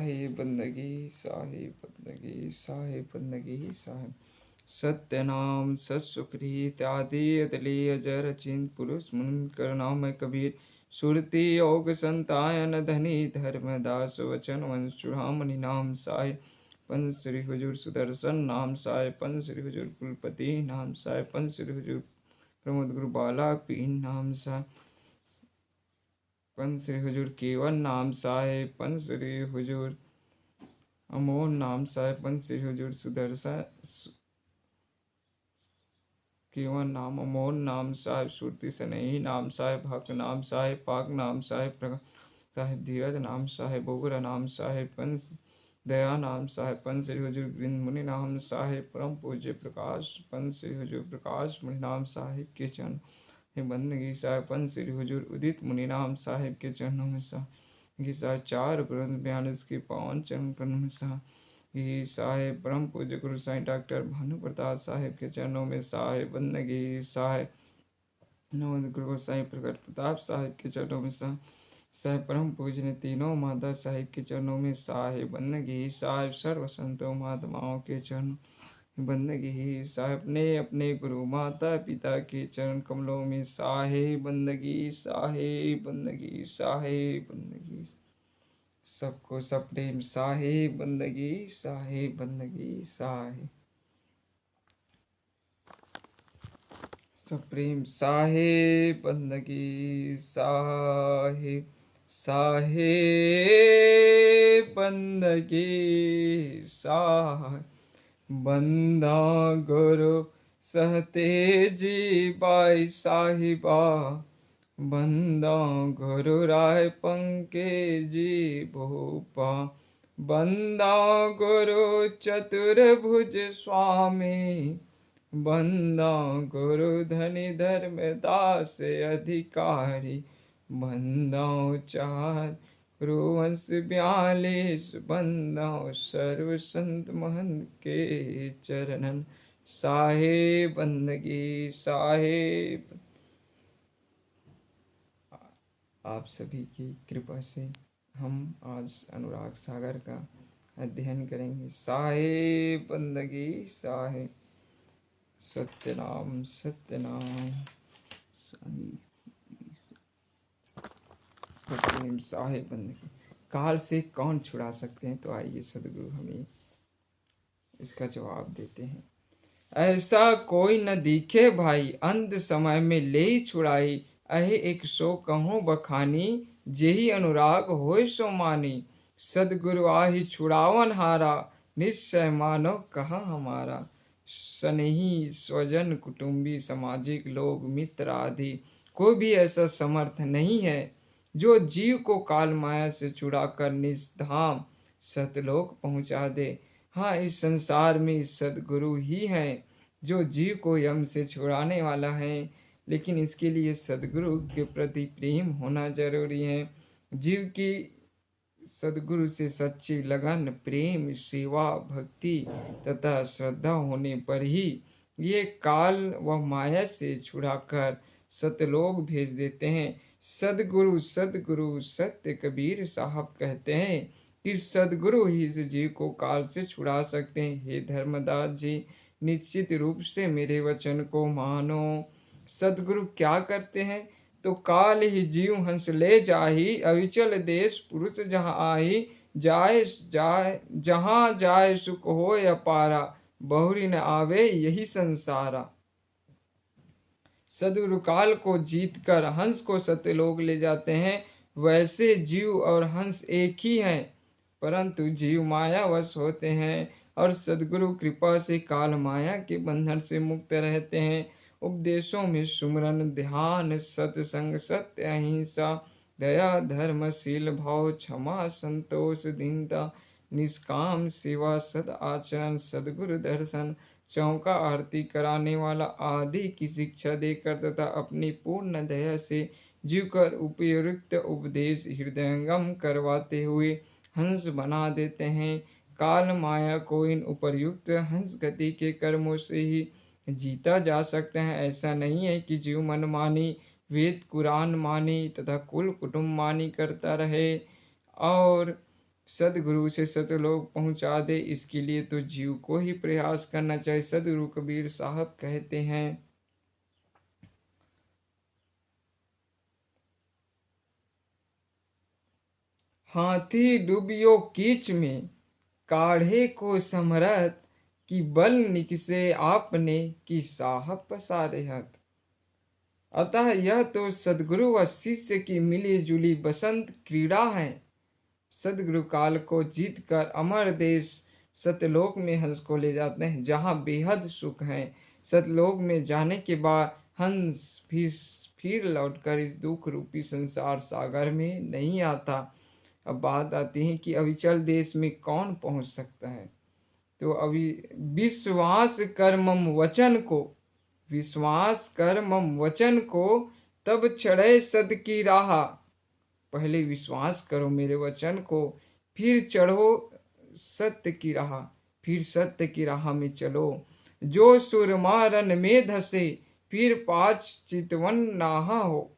साहिब बंदगी, साहिब बंदगी, साहिब बंदगी, साहिब। सत्य नाम सत सुखरी इत्यादि अतली अजर चिंत पुरुष मुन नाम कबीर। सुरति योग संतायन धनी धर्मदास वचन वंश चूड़ामणि नाम साहिब। पंच श्री हुजूर सुदर्शन नाम साहिब। पंच श्री हुजूर कुलपति नाम साहिब। पंच श्री हुजूर प्रमोद गुरु बाला पीन नाम साहिब। पंच श्री हुजूर केवन नाम साहिब। पंच श्री हुजूर अमोल नाम साहिब। पंच श्री हुजूर सुदर्शन केवन नाम अमोल नाम साहिब। सुरति सनई नाम साहिब। हक नाम साहिब। पाक नाम साहिब। प्रकाश साहिब। धीरज नाम साहिब। उग्र नाम साहिब। पंच दया नाम साहिब। पंच श्री हुजूर वृंद मुनि नाम साहिब। परम पूज्य प्रकाश पंच श्री हुजूर प्रकाश मुनि नाम साहिब के चरण बंदगी साहिब। पंच श्री हुजूर उदित मुनि नाम साहिब के चरणों में साहिब। चार ब्रह्म बयालीस के पावन चरण करण में साहिब। परम पूज्य गुरु साईं डॉक्टर भानु प्रताप साहिब के चरणों में साहिब बंदगी साहिब। नवोद गुरु साईं प्रकट प्रताप साहिब के चरणों में साहिब। परम पूज्य तीनों माता साहिब के चरणों में साहिब बंदगी साहिब। सर्व संतों महात्माओं के चरणों बंदगी साहिब। अपने अपने गुरु माता पिता के चरण कमलों में साहिब बंदगी साहिब बंदगी साहिब बंदगी। सबको सब प्रेम साहिब बंदगी साहिब बंदगी साहिब। सब प्रेम साहिब बंदगी साहिब साहिब बंदगी साहिब। बंदा गुरु सहते जी बाई साहिबा। बंदा गुरु राय पंके जी भूपा। बंदा गुरु चतुर्भुज स्वामी। बंदा गुरु धनि धर्मदास अधिकारी। बंदा चार गुरुवंश 42। बंदा सर्व संत महंत के चरणन साहिब बंदगी साहिब। आप सभी की कृपा से हम आज अनुराग सागर का अध्ययन करेंगे। साहिब बंदगी साहिब। सत्यनाम सत्यनाम साहिब बंदगी। काल से कौन छुड़ा सकते हैं? तो आइए सदगुरु हमें इसका जवाब देते हैं। ऐसा कोई न दिखे भाई, अंत समय में ले छुड़ाई। अहे एक सो कहो बखानी, जेहि अनुराग होय सो मानी। सदगुरु आहि छुड़ावन हारा, निश्चय मानो कहा हमारा। स्नेही स्वजन कुटुंबी सामाजिक लोग मित्र आदि कोई भी ऐसा समर्थ नहीं है जो जीव को काल माया से छुड़ाकर निजधाम सतलोक पहुंचा दे। हाँ, इस संसार में सदगुरु ही है जो जीव को यम से छुड़ाने वाला है, लेकिन इसके लिए सदगुरु के प्रति प्रेम होना जरूरी है। जीव की सदगुरु से सच्ची लगन, प्रेम, सेवा, भक्ति तथा श्रद्धा होने पर ही ये काल व माया से छुड़ाकर सतलोक भेज देते हैं। सदगुरु सदगुरु सत्य कबीर साहब कहते हैं कि सदगुरु ही इस जीव को काल से छुड़ा सकते हैं। हे धर्मदास जी, निश्चित रूप से मेरे वचन को मानो। सदगुरु क्या करते हैं? तो काल ही जीव हंस ले जाही, अविचल देश पुरुष जहाँ आही। जाए जाए जहाँ जाए सुख हो अपारा, बहुरी न आवे यही संसारा। सदगुरु काल को जीत कर हंस को सत्यलोक ले जाते हैं। वैसे जीव और हंस एक ही हैं, परंतु जीव मायावश होते हैं और सदगुरु कृपा से काल माया के बंधन से मुक्त रहते हैं। उपदेशों में सुमरन, ध्यान, सत्संग, सत्य, अहिंसा, दया, धर्म, शील, भाव, क्षमा, संतोष, दीनता, निष्काम सेवा, सद आचरण, सदगुरु दर्शन, चौका आरती कराने वाला आदि की शिक्षा देकर तथा अपनी पूर्ण दया से जीव कर उपयुक्त उपदेश हृदयंगम करवाते हुए हंस बना देते हैं। काल माया को इन उपर्युक्त हंस गति के कर्मों से ही जीता जा सकता है। ऐसा नहीं है कि जीव मनमानी, वेद कुरान मानी तथा कुल कुटुंब मानी करता रहे और सदगुरु उसे सतलोक पहुंचा दे, इसके लिए तो जीव को ही प्रयास करना चाहिए। सदगुरु कबीर साहब कहते हैं, हाथी डूबियो कीच में, काढ़े को समरत, कि बल निकसे आपने, कि साहब पसारे हत। अतः यह तो सदगुरु व शिष्य की मिली जुली बसंत क्रीड़ा है। सदगुरु काल को जीत कर अमर देश सतलोक में हंस को ले जाते हैं, जहाँ बेहद सुख है। सतलोक में जाने के बाद हंस फिर लौटकर इस दुख रूपी संसार सागर में नहीं आता। अब बात आती है कि अविचल देश में कौन पहुंच सकता है। तो अभी विश्वास कर मम वचन को, विश्वास कर मम वचन को, तब चढ़े सद की राह। पहले विश्वास करो मेरे वचन को, फिर चढ़ो सत्य की राह, फिर सत्य की राह में चलो। जो सुरमा रन में धसे, फिर पाछ चितवन नाहा हो।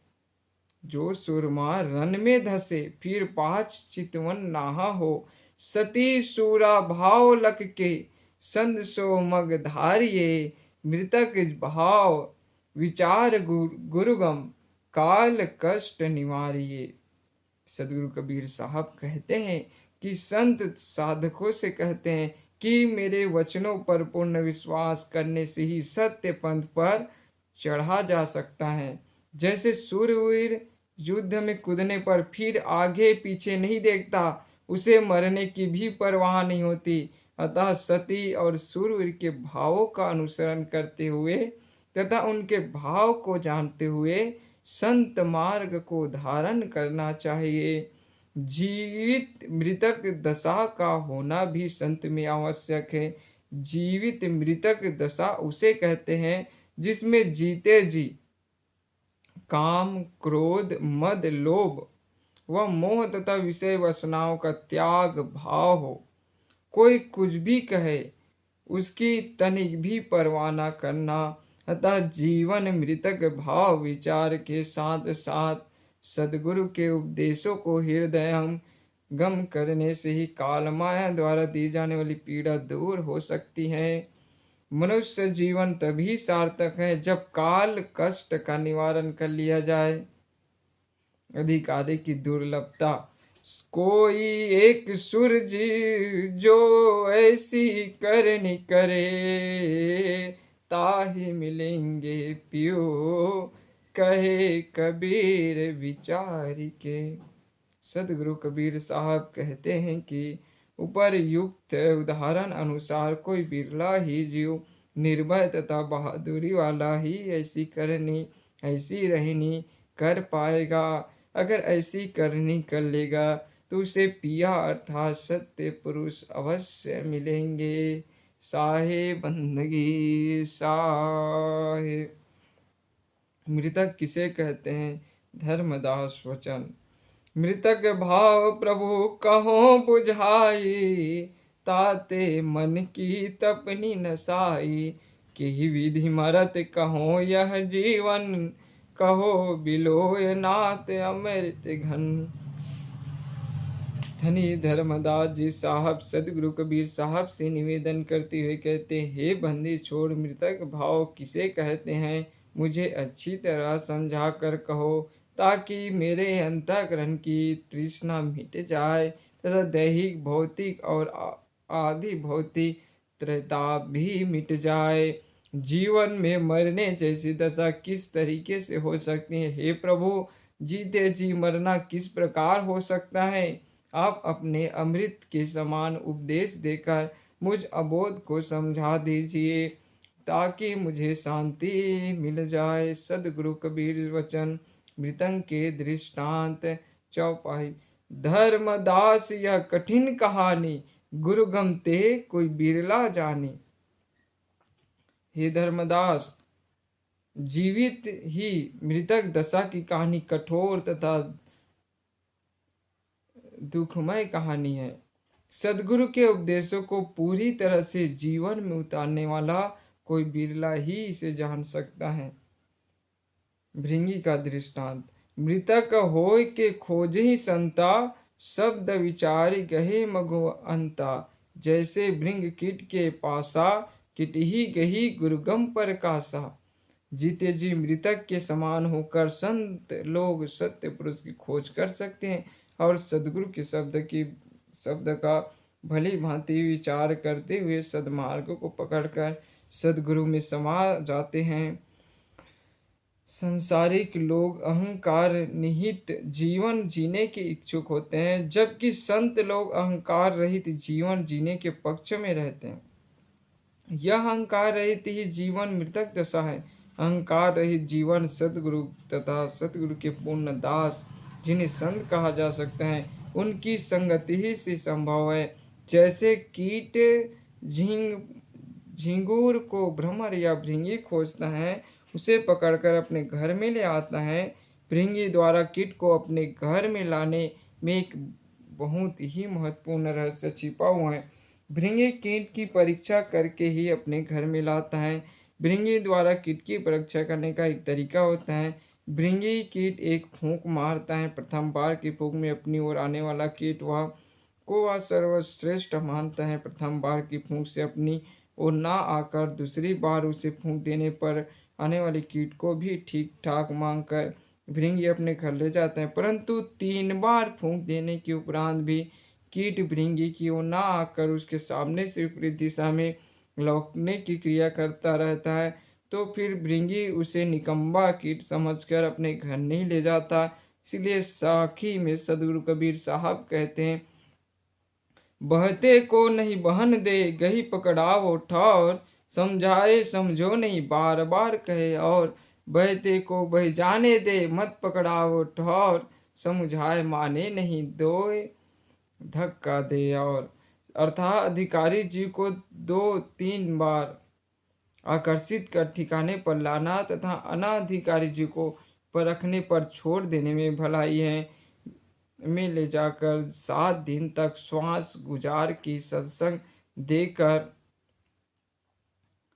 जो सुरमा रन में धसे, फिर पाछ चितवन नाहा हो। सती सूरा भाव लख के, संद सो मग धारिये। मृतक भाव विचार गुरुगम, काल कष्ट निवारिये। सदगुरु कबीर साहब कहते हैं कि संत साधकों से कहते हैं कि मेरे वचनों पर पूर्ण विश्वास करने से ही सत्य पंथ पर चढ़ा जा सकता है। जैसे सूरवीर युद्ध में कूदने पर फिर आगे पीछे नहीं देखता, उसे मरने की भी परवाह नहीं होती। अतः सती और सूरवीर के भावों का अनुसरण करते हुए तथा उनके भाव को जानते हुए संत मार्ग को धारण करना चाहिए। जीवित मृतक दशा का होना भी संत में आवश्यक है। जीवित मृतक दशा उसे कहते हैं जिसमें जीते जी काम, क्रोध, मद, लोभ व मोह तथा विषय वासनाओं का त्याग भाव हो। कोई कुछ भी कहे, उसकी तनिक भी परवाह न करना। अतः जीवन मृतक भाव विचार के साथ साथ सदगुरु के उपदेशों को हृदय गम करने से ही काल माया द्वारा दी जाने वाली पीड़ा दूर हो सकती है। मनुष्य जीवन तभी सार्थक है जब काल कष्ट का निवारण कर लिया जाए। अधिकारी की दुर्लभता। कोई एक सूरज जो ऐसी करनी करे, ताहि मिलेंगे पियो, कहे कबीर विचारी के। सदगुरु कबीर साहब कहते हैं कि ऊपर युक्त उदाहरण अनुसार कोई बिरला ही जीव निर्भय तथा बहादुरी वाला ही ऐसी करनी, ऐसी रहनी कर पाएगा। अगर ऐसी करनी कर लेगा तो उसे पिया अर्थात सत्य पुरुष अवश्य मिलेंगे। साहे बंदगी साहे। मृतक किसे कहते हैं? धर्मदास वचन। मृतक भाव प्रभु कहो बुझाई, ताते मन की तपनी नसाई। केहि विधि मरत कहो यह जीवन, कहो बिलोय नाथ अमृत घन। धनी धर्मदास जी साहब सदगुरु कबीर साहब से निवेदन करते हुए कहते, हे बंदी छोड़, मृतक भाव किसे कहते हैं मुझे अच्छी तरह समझा कर कहो, ताकि मेरे अंतःकरण की तृष्णा मिट जाए तथा दैहिक भौतिक और आदि भौतिक त्रैता भी मिट जाए। जीवन में मरने जैसी दशा किस तरीके से हो सकती है? हे प्रभु, जीते जी मरना किस प्रकार हो सकता है? आप अपने अमृत के समान उपदेश देकर मुझ अबोध को समझा दीजिए, ताकि मुझे शांति मिल जाए। सदगुरु कबीर वचन। मृतंग के दृष्टांत। चौपाई। धर्मदास यह कठिन कहानी, गुरु गमते कोई बिरला जानी। हे धर्मदास, जीवित ही मृतक दशा की कहानी कठोर तथा दुखमय कहानी है। सदगुरु के उपदेशों को पूरी तरह से जीवन में उतारने वाला कोई बिरला ही इसे जान सकता है। भृंगी का दृष्टांत। मृतक होय के खोज ही संता, शब्द विचारि गहे मगो अंता, जैसे भृंग कीट के पासा, किट ही गही गुरुगम पर कासा। जीते जी मृतक के समान होकर संत लोग सत्य पुरुष की खोज कर सकते हैं और सदगुरु के शब्द का भली भांति विचार करते हुए सदमार्ग को पकड़कर सदगुरु में समा जाते हैं। संसारिक लोग अहंकार निहित जीवन जीने के इच्छुक होते हैं, जबकि संत लोग अहंकार रहित जीवन जीने के पक्ष में रहते हैं। यह अहंकार रहित ही जीवन मृतक दशा है। अहंकार रहित जीवन सदगुरु तथा सतगुरु के पूर्ण दास, जिन्हें संत कहा जा सकता है, उनकी संगति ही से संभव है। जैसे कीट झिंगूर को भ्रमर या भृंगी खोजता है, उसे पकड़कर अपने घर में ले आता है। भृंगी द्वारा कीट को अपने घर में लाने में एक बहुत ही महत्वपूर्ण रहस्य छिपा हुआ है। भृंगी कीट की परीक्षा करके ही अपने घर में लाता है। भृंगी द्वारा कीट की परीक्षा करने का एक तरीका होता है। भृंगी कीट एक फूंक मारता है। प्रथम बार की फूंक में अपनी ओर आने वाला कीट वह सर्वश्रेष्ठ मानता है। प्रथम बार की फूंक से अपनी ओर ना आकर दूसरी बार उसे फूंक देने पर आने वाले कीट को भी ठीक ठाक मांगकर भृंगी अपने घर ले जाता है। परंतु 3 बार फूंक देने के उपरांत भी कीट भृंगी की ओर ना आकर उसके सामने से विपरीत दिशा में लौटने की क्रिया करता रहता है, तो फिर भृंगी उसे निकम्मा कीट समझकर अपने घर नहीं ले जाता। इसलिए साखी में सदगुरु कबीर साहब कहते हैं, बहते को नहीं बहन दे, गही पकड़ाओ ठौर, समझाए समझो नहीं, बार बार कहे और। बहते को बह जाने दे, मत पकड़ाओ ठौर, समझाए माने नहीं, दोए धक्का दे और। अर्थात अधिकारी जी को 2-3 बार आकर्षित कर ठिकाने पर लाना तथा अनाधिकारी जी को परखने पर छोड़ देने में भलाई है। में ले जाकर 7 दिन तक श्वास गुजार की सत्संग देकर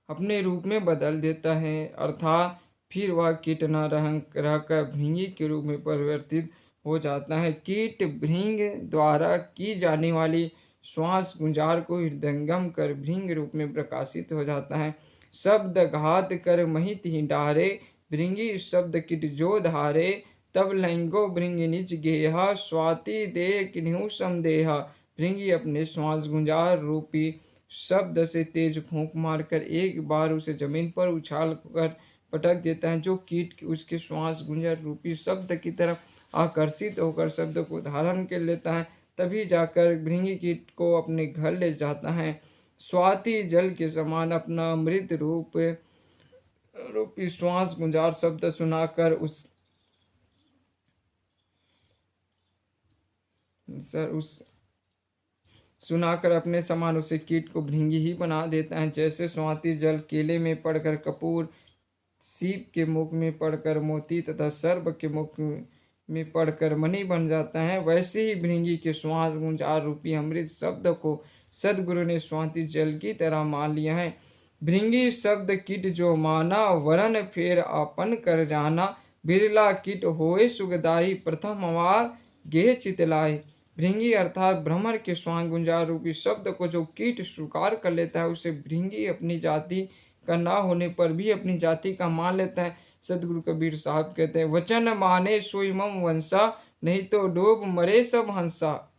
अपने रूप में बदल देता है। अर्थात फिर वह कीट न रहकर भृंगी के रूप में परिवर्तित हो जाता है। कीट भृंग द्वारा की जाने वाली श्वास गुंजार को हृदयंगम कर भृंग रूप में प्रकाशित हो जाता है। शब्द घात कर महित ही डारे, भृंगी शब्द कीट जो धारे, तब लैंगो भृंगी निज गेहा, स्वाति दे किन्हु संदेहा। भृंगी अपने श्वास गुंजार रूपी शब्द से तेज फूंक मारकर एक बार उसे जमीन पर उछाल कर पटक देता है। जो कीट उसके श्वास गुंजार रूपी शब्द की तरफ आकर्षित होकर शब्द को धारण कर लेता है, तभी जाकर भृंगी कीट को अपने घर ले जाता है। स्वाति जल के समान अपना अमृत रूपी श्वास गुंजार शब्द सुनाकर सुनाकर अपने समान उसे कीट को भृंगी ही बना देता है। जैसे स्वाति जल केले में पड़कर कपूर, सीप के मुख में पड़कर मोती तथा सर्प के मुख में पड़कर मणि बन जाता है, वैसे ही भृंगी के श्वास गुंजार रूपी अमृत शब्द को सदगुरु ने स्वाति जल की तरह मान लिया है। भृंगी शब्द कीट जो माना, वरन फेर आपन कर जाना, बिरला कीट होए सुखदाई, प्रथम अवार गे चितलाई। भृंगी अर्थात भ्रमर के श्वास गुंजार रूपी शब्द को जो कीट स्वीकार कर लेता है, उसे भृंगी अपनी जाति का ना होने पर भी अपनी जाति का मान लेता है। सदगुरु कबीर साहब कहते हैं, वचन माने सोई मम वंशा, नहीं तो डूब मरे सब हंसा।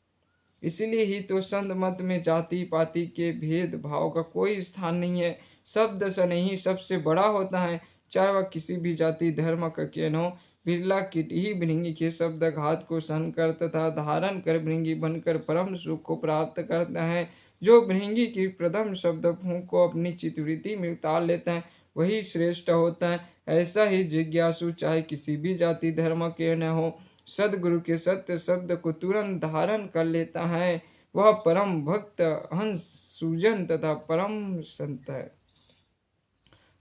इसलिए ही तो संत मत में जाति पाति के भेद भाव का कोई स्थान नहीं है। शब्द से नहीं सबसे बड़ा होता है, चाहे वह किसी भी जाति धर्म का क्यों न हो। बिरला कीट ही भृंगी के शब्द घात को सहन कर तथा धारण कर भृंगी बनकर परम सुख को प्राप्त करता है। जो भृंगी की प्रथम शब्द फूंक को अपनी चित्तवृत्ति में उतार लेता है, वही श्रेष्ठ होता है। ऐसा ही जिज्ञासु चाहे किसी भी जाति धर्म के न हो, सदगुरु के सत्य शब्द को तुरंत धारण कर लेता है। वह परम भक्त, हंस, सुजन तथा परम संत है।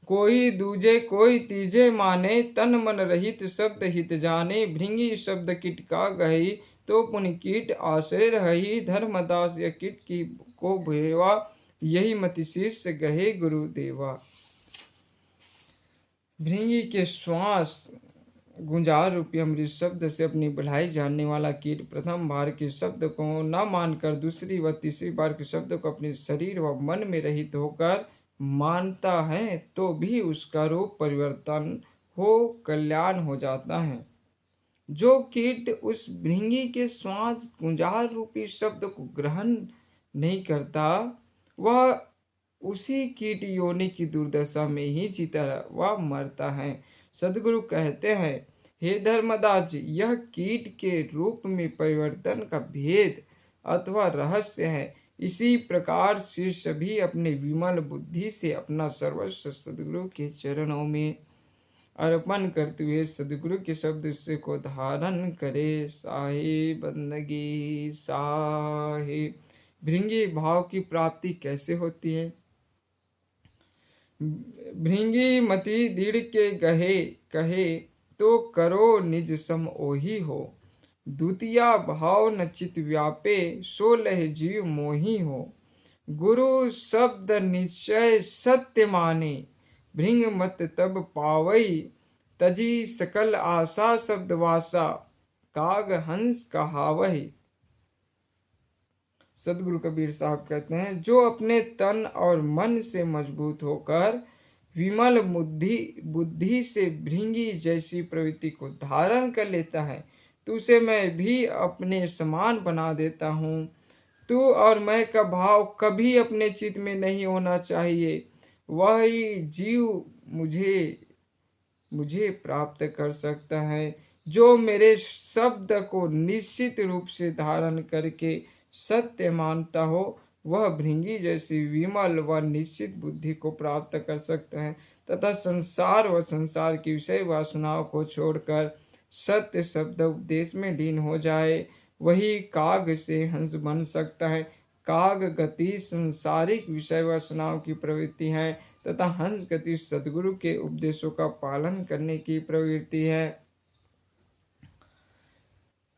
कोई दूजे कोई तीजे माने, तन मन रहित शब्द हित जाने। भृंगी शब्द कीट का गही, तो पुण्य कीट आश्रय रही। धर्मदास या कीट की को भेवा, यही मति शीर्ष गहे गुरुदेवा। भृंगी के श्वास गुंजार रूपी अमृत शब्द से अपनी भलाई जानने वाला कीट प्रथम बार के शब्द को न मानकर दूसरी व तीसरी बार के शब्द को अपने शरीर व मन में रहित होकर मानता है तो भी उसका रूप परिवर्तन हो कल्याण हो जाता है। जो कीट उस भृंगी के श्वास गुंजार रूपी शब्द को ग्रहण नहीं करता वह उसी कीट योनि की दुर्दशा में ही जीता वह मरता है। सदगुरु कहते हैं, हे धर्मदास जी, यह कीट के रूप में परिवर्तन का भेद अथवा रहस्य है। इसी प्रकार से सभी अपने विमल बुद्धि से अपना सर्वस्व सदगुरु के चरणों में अर्पण करते हुए सदगुरु के शब्द से को धारण करे। साहे बंदगी साहे। भृंगी भाव की प्राप्ति कैसे होती है? भृंगी मति दृढ़ के गहे कहे तो करो निज सम ओही हो। द्वितीया भाव न चित व्यापे सो लह जीव मोही हो। गुरु शब्द निश्चय सत्य माने भृंग मत तब पावई। तजी सकल आशा शब्द वासा काग हंस कहावही। सदगुरु कबीर साहब कहते हैं, जो अपने तन और मन से मजबूत होकर विमल बुद्धि से भृंगी जैसी प्रवृत्ति को धारण कर लेता है तो उसे मैं भी अपने समान बना देता हूँ। तू और मैं का भाव कभी अपने चित्त में नहीं होना चाहिए। वही जीव मुझे प्राप्त कर सकता है जो मेरे शब्द को निश्चित रूप से धारण करके सत्य मानता हो। वह भृंगी जैसी विमल व निश्चित बुद्धि को प्राप्त कर सकता है तथा संसार व संसार की विषय वासनाओं को छोड़कर सत्य शब्द उपदेश में लीन हो जाए। वही काग से हंस बन सकता है। काग गति संसारिक विषय वासनाओं की प्रवृत्ति है तथा हंस गति सदगुरु के उपदेशों का पालन करने की प्रवृत्ति है।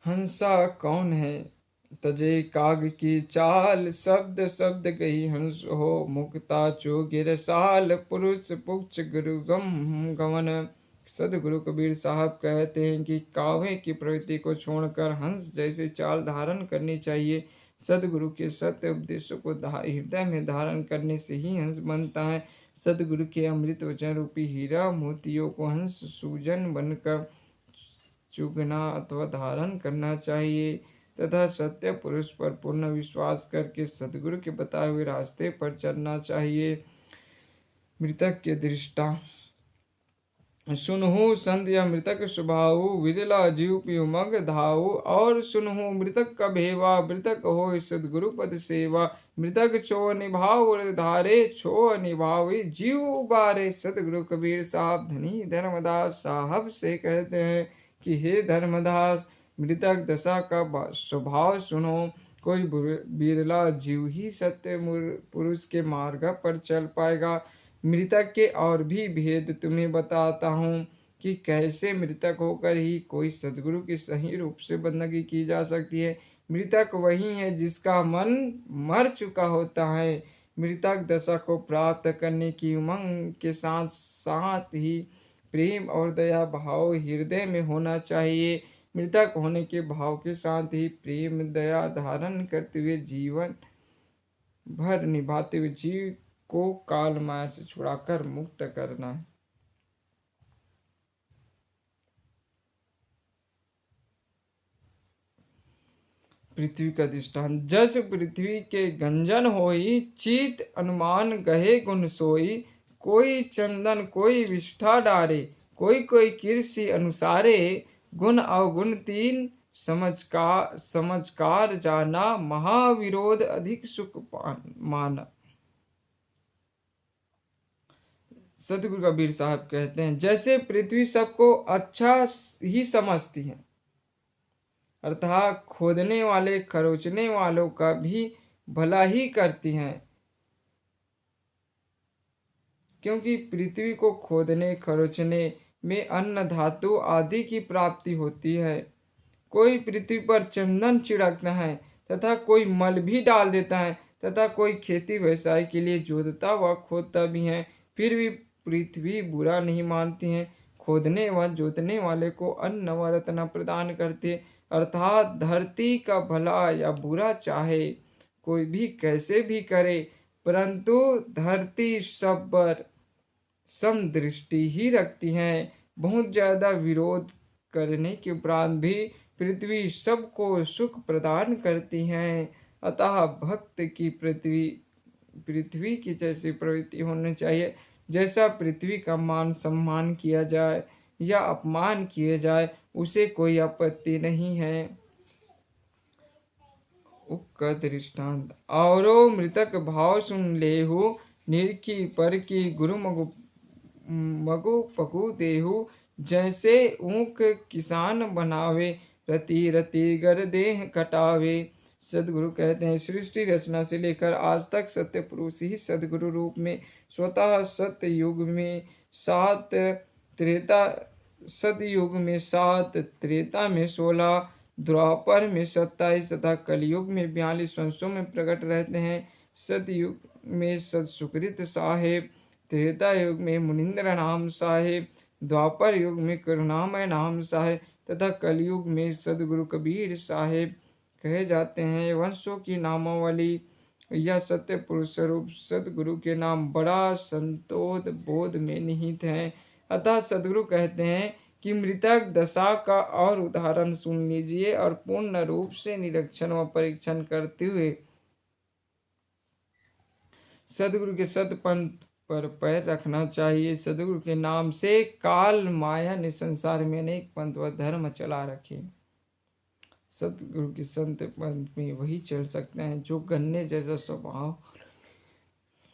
हंसा कौन है? तजे काग की चाल शब्द शब्द गई हंस हो। मुक्ता चो गिरसाल पुरुष पुक्ष गुरु गमन। सदगुरु कबीर साहब कहते हैं कि कावे की प्रवृत्ति को छोड़कर हंस जैसे चाल धारण करनी चाहिए। सदगुरु के सत्य उपदेशों को हृदय में धारण करने से ही हंस बनता है। सदगुरु के अमृत वचन रूपी हीरा मोतियों को हंस सूजन बनकर चुगना अथवा धारण करना चाहिए तथा सत्य पुरुष पर पूर्ण विश्वास करके सदगुरु के बताए हुए रास्ते पर चलना चाहिए। मृतक के दृष्टा सुनहु संत या मृतक स्वभाव विरला जीव पियु मग धाऊ। और सुनहु मृतक का भेवा मृतक हो सदगुरु पद सेवा। मृतक छो निभाव धारे छो निभावी जीव उबारे। सदगुरु कबीर साहब धनी धर्मदास साहब से कहते हैं कि हे धर्मदास, मृतक दशा का स्वभाव सुनो। कोई बिरला जीव ही सत्य पुरुष के मार्ग पर चल पाएगा। मृतक के और भी भेद तुम्हें बताता हूँ कि कैसे मृतक होकर ही कोई सदगुरु की सही रूप से बंदगी की जा सकती है। मृतक वही है जिसका मन मर चुका होता है। मृतक दशा को प्राप्त करने की उमंग के साथ साथ ही प्रेम और दया भाव हृदय में होना चाहिए। मृतक होने के भाव के साथ ही प्रेम दया धारण करते हुए जीवन भर निभाते हुए जीव को काल माया से छुड़ाकर मुक्त करना है। पृथ्वी का दृष्टांत। जस पृथ्वी के गंजन होई चित अनुमान गहे गुण सोई। कोई चंदन कोई विष्ठा डारे कोई कृषि अनुसारे। गुण अवगुण तीन समझकार जाना महाविरोध अधिक सुख माना। सतगुरु कबीर साहब कहते हैं, जैसे पृथ्वी सबको अच्छा ही समझती है, अर्थात खोदने वाले खरोचने वालों का भी भला ही करती हैं, क्योंकि पृथ्वी को खोदने खरोचने में अन्न धातु आदि की प्राप्ति होती है। कोई पृथ्वी पर चंदन छिड़कता है तथा कोई मल भी डाल देता है तथा कोई खेती व्यवसाय के लिए जोतता व खोदता भी है, फिर भी पृथ्वी बुरा नहीं मानती है। खोदने व जोतने वाले को अन्न व रत्न प्रदान करते। अर्थात धरती का भला या बुरा चाहे कोई भी कैसे भी करे, परंतु धरती सब पर समदृष्टि ही रखती है। बहुत ज्यादा विरोध करने के उपरांत भी पृथ्वी सबको सुख प्रदान करती है। अतः भक्त की पृथ्वी की जैसी प्रवृत्ति होनी चाहिए। जैसा पृथ्वी का मान सम्मान किया जाए या अपमान किए जाए, उसे कोई आपत्ति नहीं है। उक्का दृष्टांत औरो मृतक भाव सुन लेहु, निरखी पर की गुरु मगु पकु देहु। जैसे ऊक किसान बनावे, रति रति गर देह कटावे। सदगुरु कहते हैं, सृष्टि रचना से लेकर आज तक सत्य पुरुष ही सदगुरु रूप में स्वतः सतयुग में 7, त्रेता सतयुग में 7, त्रेता में 16, द्वापर में 27 तथा कलयुग में 42 वंशों में प्रकट रहते हैं। सतयुग में सतसुकृत साहेब, त्रेता युग में मुनिंद्र नाम साहेब, द्वापर युग में करुणामय नाम साहेब तथा कलयुग में सदगुरु कबीर साहेब कहे जाते हैं। वंशों की नामावली या सत्य पुरुष स्वरूप सदगुरु के नाम बड़ा संतोष बोध में निहित है। अतः सदगुरु कहते हैं कि मृतक दशा का और उदाहरण सुन लीजिए और पूर्ण रूप से निरीक्षण व परीक्षण करते हुए सदगुरु के सतपंथ पर पैर रखना चाहिए। सदगुरु के नाम से काल माया ने संसार में अनेक पंथ व धर्म चला रखे। सदगुरु के संत पंथ में वही चल सकते हैं जो गन्ने जैसा स्वभाव,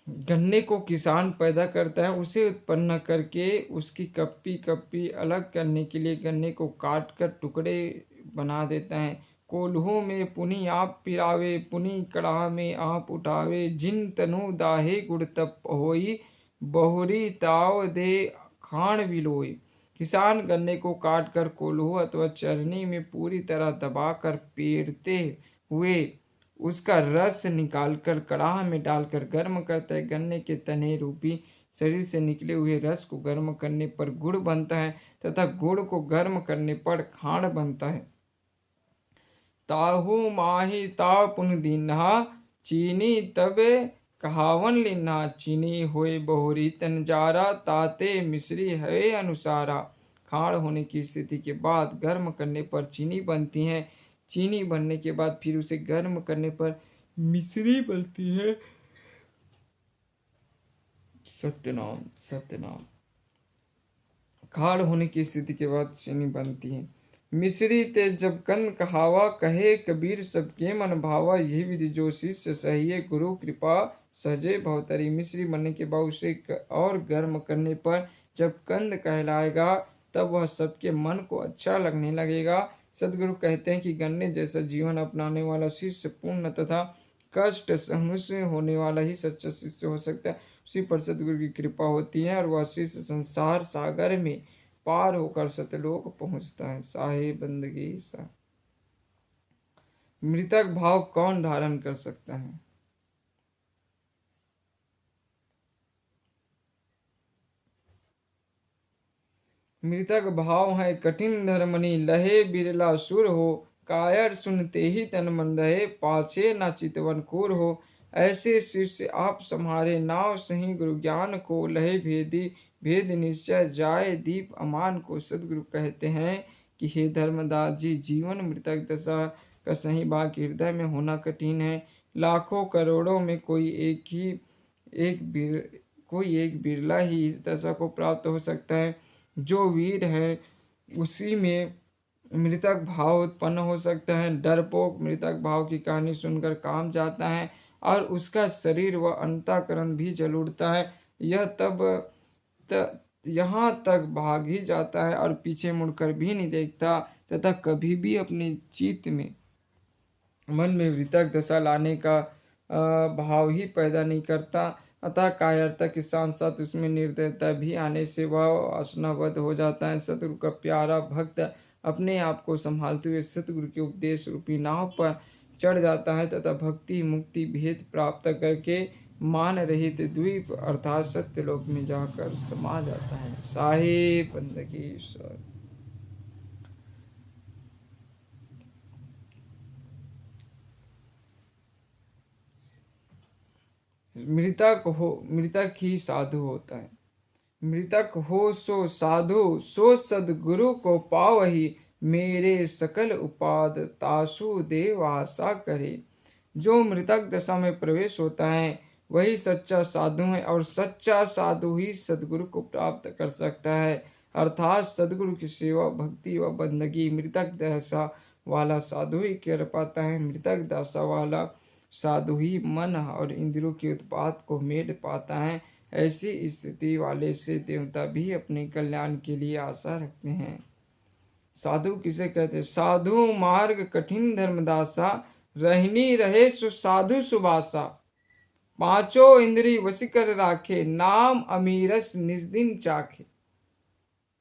गन्ने को किसान पैदा करता है, उसे उत्पन्न करके उसकी कप्पी कप्पी अलग करने के लिए गन्ने को काट कर टुकड़े बना देता है। कोल्हों में पुनि आप पिरावे, पुनि कड़ाह में आप उठावे। जिन तनु दाहे गुड़ तप होई, बहुरी ताव दे खाण बिलोई। किसान गन्ने को काट कर कोल्हो अथवा चरनी में पूरी तरह दबाकर पेरते हुए उसका रस निकालकर कड़ाह में डालकर गर्म करता है। गन्ने के तने रूपी शरीर से निकले हुए रस को गर्म करने पर गुड़ बनता है तथा गुड़ को गर्म करने पर खांड बनता है। ताहु माही ताव पुन दीन्हा, चीनी तबे कहावन लिन्हा। चीनी होए बहुरी तनजारा, ताते मिश्री है अनुसारा। खाड़ होने की स्थिति के बाद गर्म करने पर चीनी बनती है। चीनी बनने के बाद फिर उसे गर्म करने पर मिश्री बनती है। सत्यनाम सत्यनाम। खाड़ होने की स्थिति के बाद चीनी बनती है। मिश्री ते जब कंद कहावा, कहे कबीर सबके मन भावा। यही विधि जो शिष्य सहिए, गुरु कृपा सहजे भवतरी। मिश्री बनने के बाद उसे और गर्म करने पर जब कंद कहलाएगा तब वह सबके मन को अच्छा लगने लगेगा। सदगुरु कहते हैं कि गन्ने जैसा जीवन अपनाने वाला शिष्य पूर्ण तथा कष्ट सहनुष्य होने वाला ही सच्चा शिष्य हो सकता है। उसी पर सदगुरु की कृपा होती है और वह शिष्य संसार सागर में पार होकर सतलोक पहुंचता है। साहेब बंदगी सा। मृतक भाव कौन धारण कर सकता है? मृतक भाव है कठिन धर्मनि, लहे बिरला सुर हो। कायर सुनते ही तन मन रहे, पाछे न चितवन खूर हो। ऐसे शिष्य आप संहारे नाव सही गुरु ज्ञान को, लहे भेदी भेद निश्चय जाए दीप अमान को। सदगुरु कहते हैं कि हे धर्मदास जी, जीवन मृतक दशा का सही भाग हृदय में होना कठिन है। लाखों करोड़ों में कोई एक बिरला ही इस दशा को प्राप्त हो सकता है। जो वीर है उसी में मृतक भाव उत्पन्न हो सकता है। डरपोक मृतक भाव की कहानी सुनकर काम जाता है और उसका शरीर व अंतःकरण भी जल उठता है। यह यहाँ तक भाग ही जाता है और पीछे मुड़कर भी नहीं देखता तथा कभी भी अपने चित्त में मन में मृतक दशा लाने का भाव ही पैदा नहीं करता। अतः कायरता के साथ साथ उसमें निर्दयता भी आने से वह वासनाबद्ध हो जाता है। सतगुरु का प्यारा भक्त अपने आप को संभालते हुए सतगुरु के उपदेश रूपी नाव पर चढ़ जाता है तथा भक्ति मुक्ति भेद प्राप्त करके मान रहित द्वीप अर्थात सत्यलोक में जाकर समा जाता है। साहिब बंदगी ईश्वर। मृतक ही साधु होता है। मृतक हो सो साधु, सो सदगुरु को पावही, मेरे सकल उपाद तासु देव आशा करे। जो मृतक दशा में प्रवेश होता है वही सच्चा साधु है, और सच्चा साधु ही सदगुरु को प्राप्त कर सकता है। अर्थात सदगुरु की सेवा, भक्ति व बंदगी मृतक दशा वाला साधु ही कर पाता है। मृतक दशा वाला साधु ही मन और इंद्रियों के उत्पाद को मेट पाता है। ऐसी स्थिति वाले से देवता भी अपने कल्याण के लिए आशा रखते हैं। साधु किसे कहते हैं? साधु मार्ग कठिन धर्मदासा, रहनी रहे सुसाधु सुबासा। पांचों इंद्री वशीकर राखे, नाम अमीरस निस्दिन चाखे।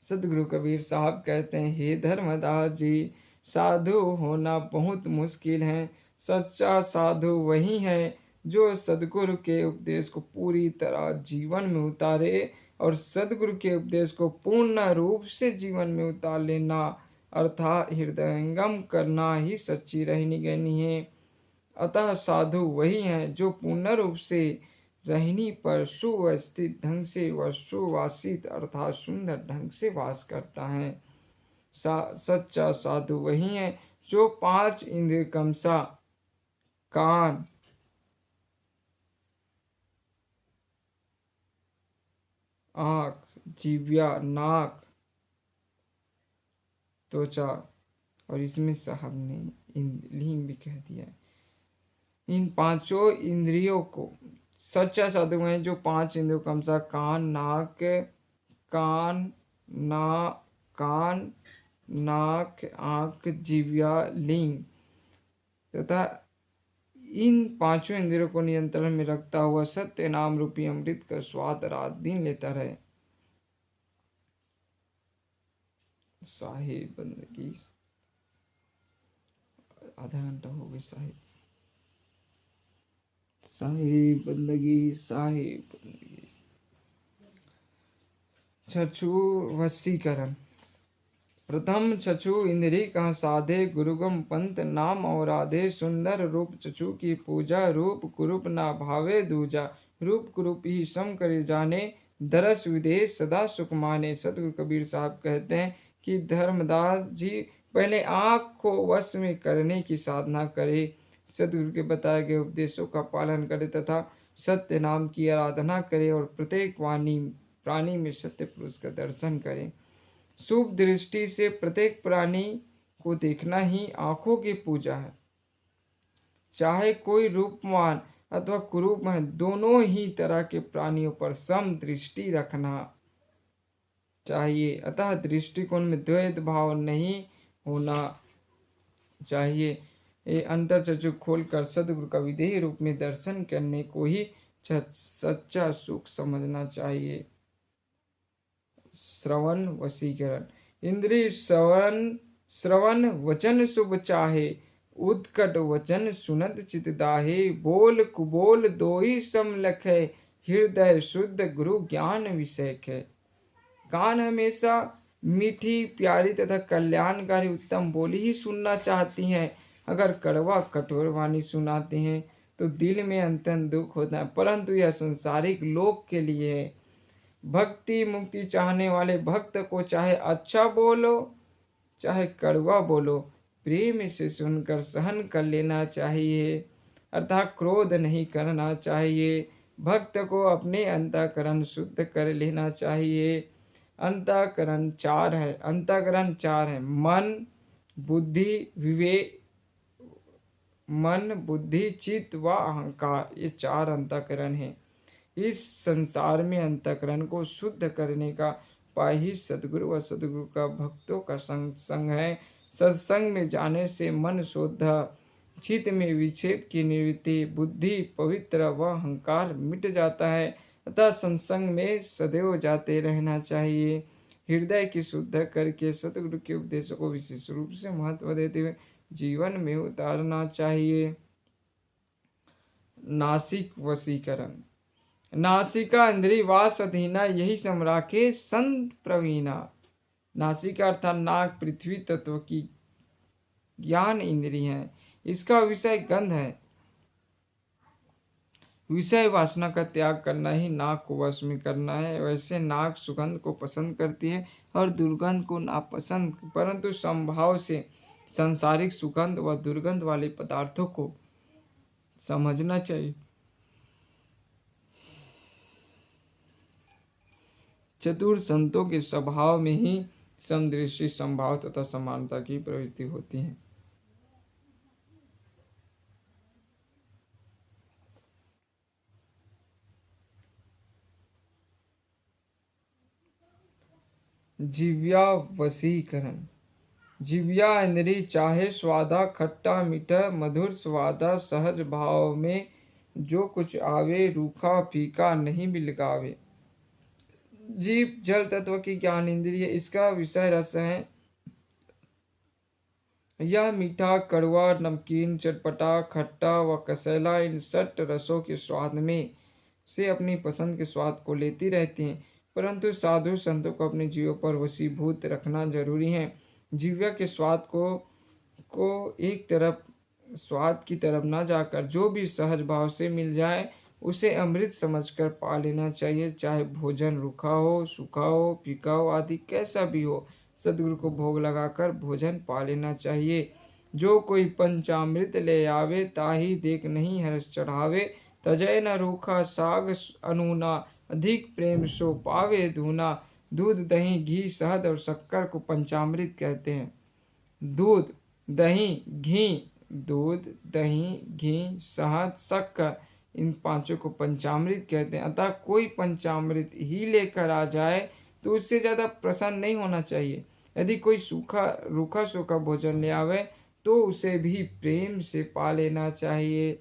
सदगुरु कबीर साहब कहते हैं, हे धर्मदास जी, साधु होना बहुत मुश्किल है। सच्चा साधु वही है जो सदगुरु के उपदेश को पूरी तरह जीवन में उतारे, और सदगुरु के उपदेश को पूर्ण रूप से जीवन में उतार लेना अर्थात हृदयंगम करना ही सच्ची रहनी गहनी है। अतः साधु वही है जो पूर्ण रूप से रहनी पर सुव्यवस्थित ढंग से व सुवासित अर्थात सुंदर ढंग से वास करता है। सच्चा साधु वही है जो 5 इंद्रिय कमसा, कान, आँख, जिह्वा, नाक, त्वचा, और इसमें साहब ने लिंग भी कह दिया। इन पांचों इंद्रियों को सच्चा साधु है जो 5 इंद्रियों कमसा, कान, नाक, आँख, जिह्वा, लिंग तथा इन 5 इंद्रियों को नियंत्रण में रखता हुआ सत्य नाम रूपी अमृत का स्वाद रात दिन लेता रहे। साहिब बंदगी। आधा घंटा हो गया साहिब। साहिब बंदगी, साहिब बंदगी। चक्षु वशीकरण। प्रथम चक्षु इंद्री का साधे, गुरुगम पंथ नाम और आधे। सुंदर रूप चक्षु की पूजा, रूप कुरूप ना भावे दूजा। रूप कुरूप ही सम करे जाने, दरस विदेश सदा सुख माने। सतगुरु कबीर साहब कहते हैं कि धर्मदास जी पहले आँख को वश में करने की साधना करे, सतगुरु के बताए गए उपदेशों का पालन करे तथा सत्य नाम की आराधना करे, और प्रत्येक प्राणी में सत्य पुरुष का दर्शन करे। शुभ दृष्टि से प्रत्येक प्राणी को देखना ही आंखों की पूजा है। चाहे कोई रूपवान अथवा कुरूप है, दोनों ही तरह के प्राणियों पर सम दृष्टि रखना चाहिए। अतः दृष्टिकोण में द्वैत भाव नहीं होना चाहिए। ये अंतर चक्षु खोलकर सदगुरु का विधेय रूप में दर्शन करने को ही सच्चा सुख समझना चाहिए। श्रवण वशीकरण। इंद्रिय श्रवण वचन शुभ चाहे, उत्कट वचन सुनत चित दाहे। बोल कुबोल दोई सम लखे, हृदय शुद्ध गुरु ज्ञान विषय है। कान हमेशा मीठी प्यारी तथा कल्याणकारी उत्तम बोली ही सुनना चाहती हैं। अगर कड़वा कठोर वाणी सुनाते हैं तो दिल में अंतन दुख होता है, परंतु यह संसारिक लोक के लिए है। भक्ति मुक्ति चाहने वाले भक्त को चाहे अच्छा बोलो चाहे कड़वा बोलो, प्रेम से सुनकर सहन कर लेना चाहिए, अर्थात क्रोध नहीं करना चाहिए। भक्त को अपने अंतःकरण शुद्ध कर लेना चाहिए। अंतःकरण 4 है। अंतःकरण 4 है। मन बुद्धि चित्त व अहंकार, ये 4 अंतःकरण है। इस संसार में अंतःकरण को शुद्ध करने का उपाय ही सदगुरु व सदगुरु का भक्तों का संग है। सत्संग में जाने से मन शुद्ध, चित्त में विक्षेप की निवृत्ति, बुद्धि पवित्र व अहंकार मिट जाता है। अतः सत्संग में सदैव जाते रहना चाहिए। हृदय की शुद्ध करके सतगुरु के उपदेशों को विशेष रूप से महत्व देते हुए जीवन में उतारना चाहिए। नासिक वशीकरण। नासिका इंद्री वास अधीना, यही सम राखे संत प्रवीणा। नासिका अर्थात नाक पृथ्वी तत्व की ज्ञान इंद्री है, इसका विषय गंध है। विषय वासना का त्याग करना ही नाक को वश में करना है। वैसे नाक सुगंध को पसंद करती है और दुर्गंध को नापसंद, परंतु संभाव से सांसारिक सुगंध व दुर्गंध वाले पदार्थों को समझना चाहिए। चतुर संतों के स्वभाव में ही समदृष्टि, संभाव तथा समानता की प्रवृत्ति होती है। जिव्या वशीकरण। जिव्या इंद्री चाहे स्वादा खट्टा मीठा, मधुर स्वादा सहज भाव में जो कुछ आवे, रूखा फीका नहीं बिलगावे। जीव जल तत्व की ज्ञान इंद्रिय, इसका विषय रस है। यह मीठा, कड़वा, नमकीन, चटपटा, खट्टा व कसैला, इन 6 रसों के स्वाद में से अपनी पसंद के स्वाद को लेती रहती हैं, परंतु साधु संतों को अपने जीवों पर वशीभूत रखना जरूरी है। जीव्य के स्वाद को एक तरफ स्वाद की तरफ ना जाकर जो भी सहज भाव से मिल जाए उसे अमृत समझकर पा लेना चाहिए। चाहे भोजन रूखा हो, सूखा हो, फीका हो आदि कैसा भी हो, सदगुरु को भोग लगाकर भोजन पा लेना चाहिए। जो कोई पंचामृत ले आवे, ताही देख नहीं हर्ष चढ़ावे। तजय न रूखा साग अनूना, अधिक प्रेम सो पावे धूना। दूध दही घी शहद और शक्कर को पंचामृत कहते हैं। दूध दही घी, दूध दही घी शहद शक्कर, इन 5 को पंचामृत कहते हैं। अतः कोई पंचामृत ही लेकर आ जाए तो उससे ज्यादा प्रसन्न नहीं होना चाहिए। यदि कोई रूखा सूखा भोजन ले आवे तो उसे भी प्रेम से पा लेना चाहिए।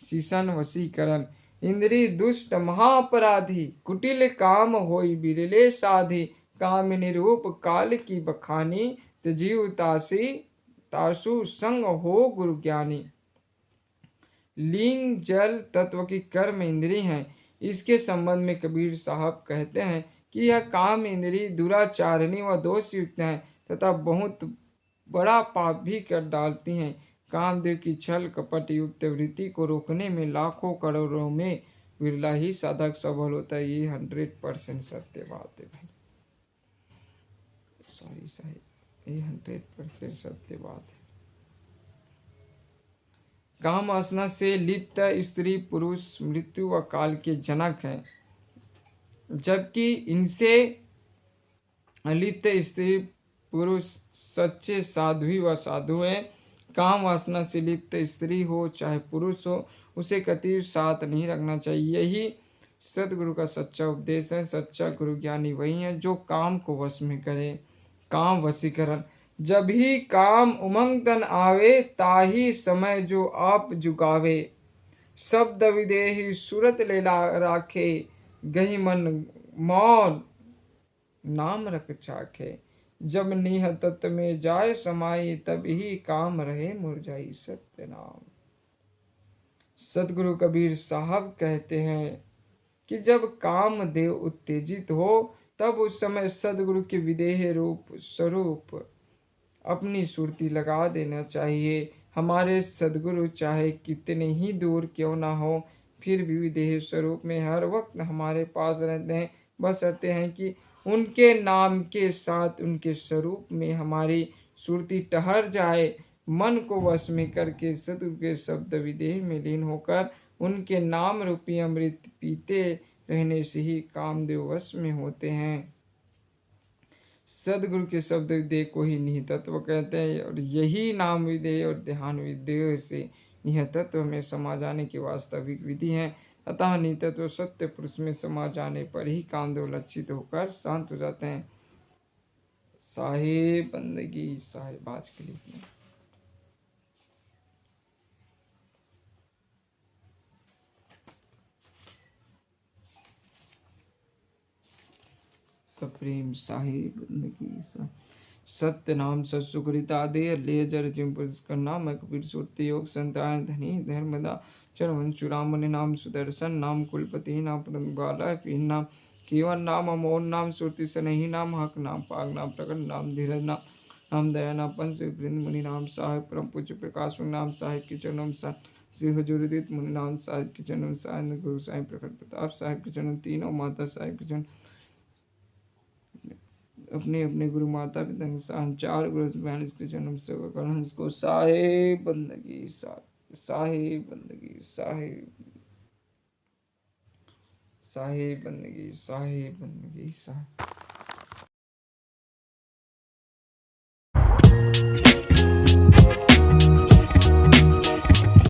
शीशन वशीकरण। इंद्री दुष्ट महापराधी, कुटिल काम होई बिरले साधी। काम निरूप काल की बखानी, तजीव तासु संग हो गुरु ज्ञानी। लिंग जल तत्व की कर्म इंद्री है। इसके संबंध में कबीर साहब कहते हैं कि यह काम इंद्री दुराचारणी व दोष युक्त है तथा बहुत बड़ा पाप भी कर डालती हैं। कामदेव की छल कपट युक्त वृत्ति को रोकने में लाखों करोड़ों में विरला ही साधक सफल होता है। ये 100% सत्य बात है भाई। सॉरी साहिब, ये 100% सत्य बात है। काम वासना से लिप्त स्त्री पुरुष मृत्यु व काल के जनक है, जबकि इनसे अलिप्त स्त्री पुरुष सच्चे साध्वी व साधु है। काम वासना से लिप्त स्त्री हो चाहे पुरुष हो, उसे कति साथ नहीं रखना चाहिए। यही सदगुरु का सच्चा उपदेश है। सच्चा गुरु ज्ञानी वही है जो काम को वश में करे। काम वशीकरण। जब ही काम उमंग तन आवे, ताही समय जो आप जुगावे। शब्द विदेही सूरत ले राखे, गही मन मौन नाम रख चाखे। जब नीह तत्व में जाए समाई, तब ही काम रहे मुरझाई सत्य नाम। सदगुरु कबीर साहब कहते हैं कि जब काम देव उत्तेजित हो तब उस समय सदगुरु के विदेह रूप स्वरूप अपनी सुरती लगा देना चाहिए। हमारे सदगुरु चाहे कितने ही दूर क्यों ना हो, फिर भी विदेह स्वरूप में हर वक्त हमारे पास रहते हैं। बशर्ते हैं कि उनके नाम के साथ उनके स्वरूप में हमारी सुरती ठहर जाए। मन को वश में करके सदगुरु के शब्द विदेह में लीन होकर उनके नाम रूपी अमृत पीते रहने से ही कामदेव वश में होते हैं। सदगुरु के शब्द विदेह को ही निहितत्व कहते हैं और यही नाम विदेह और ध्यान विदेह से निहितत्व में समा जाने की वास्तविक विधि है। अतः निहितत्व सत्य पुरुष में समा जाने पर ही कामदेव लक्षित होकर शांत हो जाते हैं। साहिब बंदगी साहिब आज के लिए सप्रेम साहिब बंदगी साहिब। सत्य नाम सत्सुकृता दे ले जर जिम पुष्कर नाम कबीर सूर्ति योग संतान धनी धर्मदा चरवन चुरामन नाम सुदर्शन नाम कुलपति नाम प्रगाला पीन नाम केवल नाम अमोल नाम सुरति सनही नाम हक नाम पाग नाम प्रकट नाम धीरज नाम नाम दया नाम पंच वृंद मुनि नाम साहिब परम पूज्य प्रकाश नाम साहिब की चरणों श्री हजूरदीत मुनि नाम साहिब की चरणों साहिब गुरु साहिब प्रकट प्रताप साहिब की चरणों तीनों माता साहिब की चरण अपने अपने गुरु माता पिता के साथ चार गुरु के जन्म से हंस को साहिब बंदगी साहिब बंदगी साहिब बंदगी साहिब